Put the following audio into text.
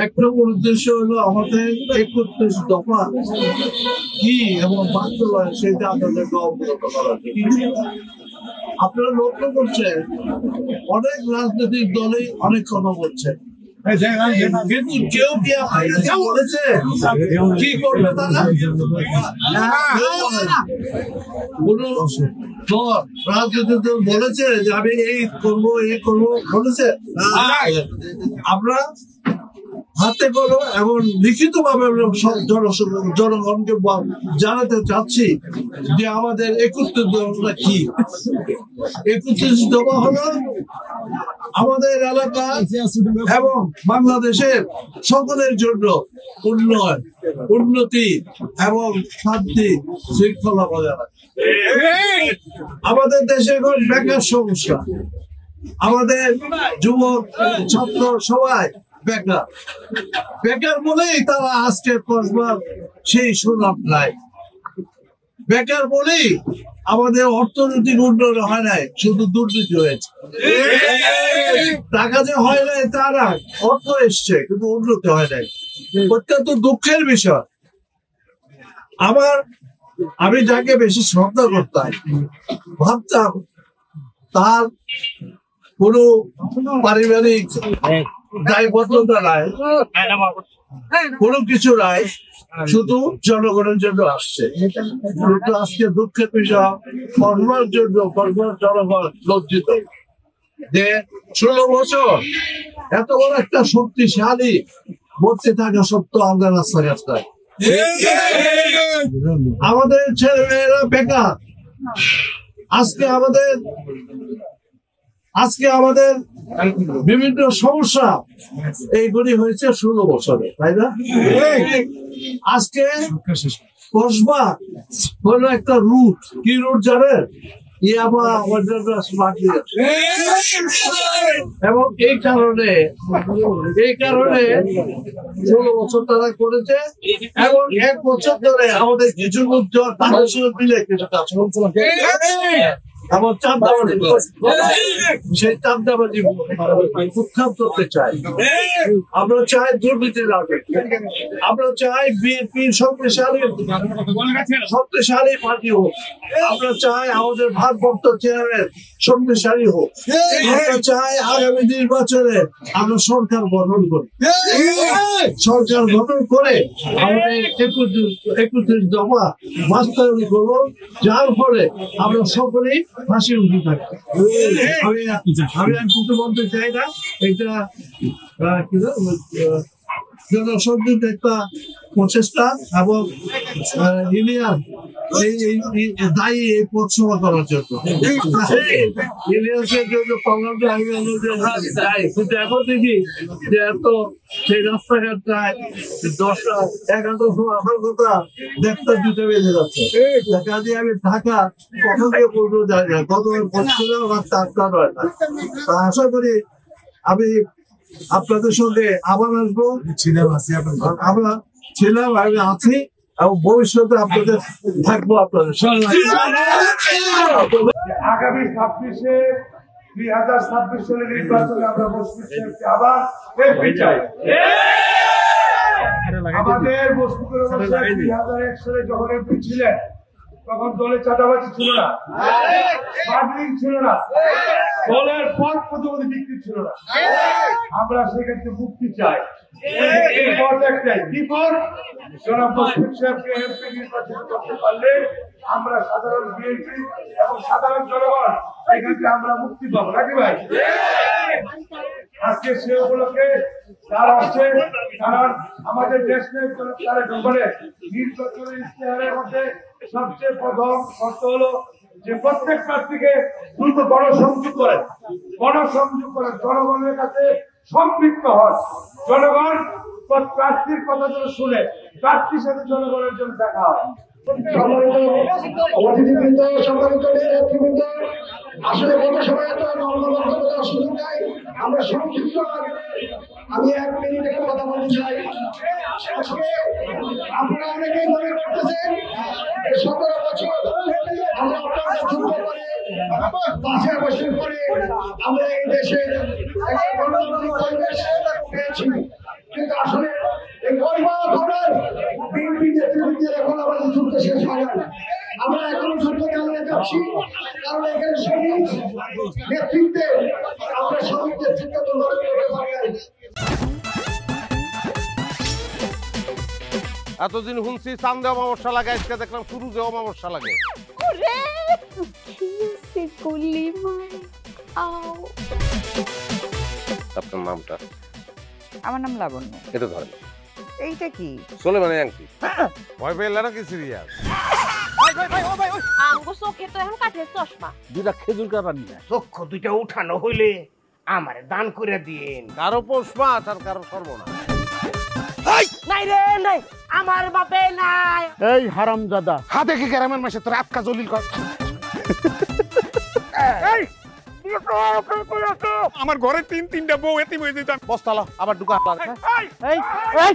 এক নম্বর উদ্দেশ্য হলো আমাদের 31 দফা কি এবং বাস্তবায়ন সেটা আপনাদেরকে অবগত করা। আপনারা লক্ষ্য করছেন অনেক রাজনৈতিক দলই অনেক কথা বলছে, কিন্তু কেউ কি আপনাকে বলেছে কি করবে তারা? কোন দল রাজনৈতিক দল বলেছে যে আমি এই করবো বলেছে? আমরা হাতে করো এবং লিখিত ভাবে সব জনগণকে জানাতে চাচ্ছি যে আমাদের 31 দফা কি। 31 দফা হলো আমাদের এলাকা এবং বাংলাদেশের সকলের জন্য উন্নয়ন, উন্নতি এবং শান্তি শৃঙ্খলা বজায় রাখা। আমাদের দেশে এখন বেকার সমস্যা, আমাদের যুবক ছাত্র সবাই বেকার বলেই তারা আজকে কসবার সেই সুনাম নাই। বেকার বলেই আমাদের অর্থনৈতিক উন্নয়ন হয় নাই, শুধু দুর্নীতি হয়েছে। টাকা যে হয় নাই তা না, অর্থ এসছে কিন্তু উন্নতি হয় নাই। অত্যন্ত দুঃখের বিষয়। আমি যাকে বেশি শ্রদ্ধা করতাম, ভাবতাম তার কোনো পারিবারিক দায়বদ্ধতা নাই, কোনো কিছু নাই, শুধু জনগণের জন্য আসছে। কিন্তু আজকে দুঃখের বিষয়, কর্মের জন্য জনগণ লজ্জিত যে 16 বছর এত বড় একটা শক্তিশালী বলতে থাকা সত্ত্বেও আমরা রাস্তায় আমাদের ছেলে মেয়েরা বেকার। আজকে আমাদের বিভিন্ন সমস্যা এইগুলি হয়েছে 16 বছরে, তাই না? আজকে কসবা হলো একটা রুট। কি রুট জানেন? এবং এই কারণে 16 বছর তারা করেছে এবং 1 বছর ধরে আমাদের কিছু উজ্জ্বল তাদের সঙ্গে মিলে কিছু কাজ এবং চাঁদাবাজি, সেই চাঁদাবাজি উৎখাত করতে চাই। আমরা চাই দুর্নীতি লাগবে, আমরা চাই বিএনপি শক্তিশালী পার্টি হোক, আমরা চাই আমাদের ভারপ্রাপ্ত চেয়ারম্যান শক্তিশালী হোক, আমরা চাই আগামী নির্বাচনে আমরা সরকার গঠন করি। সরকার গঠন করে আমাদের 31 দফা বাস্তবায়ন করবো, যার ফলে আমরা সকলেই হাসি উঠে থাকি। আমি আর কিছু বলতে চাই না, এটা জনসংযোগ একটা প্রচেষ্টা এবং ইলিয়াস দায়ী এই পথ সেবা করার জন্য। ইলিয়াসের জন্য কিন্তু এখন দেখি যে এত সেই রাস্তাঘাট প্রায় 10টা 11টার সময় আমার কথা 1:30 2টা বেজে যাচ্ছে। কাজে আমি ঢাকা কখন গিয়ে পড়বো যাই না, গতবার পড়ছিলাম রাত 8টা 9টা। আশা করি আমি আপনাদের সঙ্গে আবার আসবো, আমরা ছিলাম, আমি আছি এবং ভবিষ্যতে আপনাদের থাকবো। আপনাদের আগামী 2026 সালের নির্বাচনে আমরা আবার চাই। আমাদের 2001 সালে যখন এমপি ছিলেন তখন দলে চাঁদাবাজি ছিল না, মার্ডারিং ছিল না, দলের পথ প্রতিপত্তি বিক্রি ছিল না। আমরা সেক্ষেত্রে মুক্তি চাই। এই পথ একটাই, কি পথ? জনাব মুশফিক সাহেবকে এমপি নির্বাচিত করতে পারলে আমরা সাধারণ বিএনপি এবং সাধারণ জনগণ এক্ষেত্রে আমরা মুক্তি পাবো, নাকি ভাই? আজকে সে উপলক্ষে যারা আসছে তারা আমাদের দেশ তারা জনগণের নির্বাচনের ইশতেহারের মধ্যে সবচেয়ে প্রথম শর্ত হলো যে প্রত্যেক প্রার্থীকে দ্রুত গণসংযোগ করেন, জনগণের কাছে সম্পৃক্ত হন, জনগণ প্রার্থীর কথা যেন শুনে প্রার্থীর সাথে জনগণের জন্য দেখা হয়। আসলে গত সময় তো সুযোগ নাই, আমরা সংক্ষিপ্ত আমি 1 মিনিট একটা কথা বলতে চাই। আপনারা অনেকেই মনে করতেছেন 17 বছর আমরা অত্যন্ত যুদ্ধ করে 5 বছর পরে আমরা এই দেশে একটা গণতান্ত্রিক পরিবেশ পেয়েছি। কিন্তু আসলে এই পরিবার ধরার বিএনপি নেতৃত্বের এখন আমাদের যুদ্ধ শেষ হয় না। আমরা এখনো যুদ্ধ চালিয়ে যাচ্ছি, কারণ এখানে সবুজ নেতৃত্বে আমরা সবুজ নেতৃত্ব তো লড়াই করতে পারি না। এতদিন শুনছি চান্দে অমাবস্যা লাগে, আজকে দেখলাম শুরুতে অমাবস্যা লাগে। ওরে কিসে গুলি মার আও। আপনার নামটা? আমার নাম লাবণ্য। এটা ধরেন। এইটা কি? চলে মানে আংটি। ভয় পেলে নাকি সিরিয়াস? আমগো চোখে তো এখন কাঠের চশমা। দুটা খেজুর কাটা নিয়ে চক্ষু দুইটা উঠানো হইলে আমারে দান করে দিন। কারো পৌষ মাস আর কারো সর্বনাশ। নাই রে নাই, আমার বাপে নাই। এই হারামজাদা, হাতে কি গ্রামের মাসে তোর আটকা জলিল কর। আমার ঘরে তিনটা বউ এতিম হয়ে যেতাম। বস্তালা আবার ঢুকা। এই এই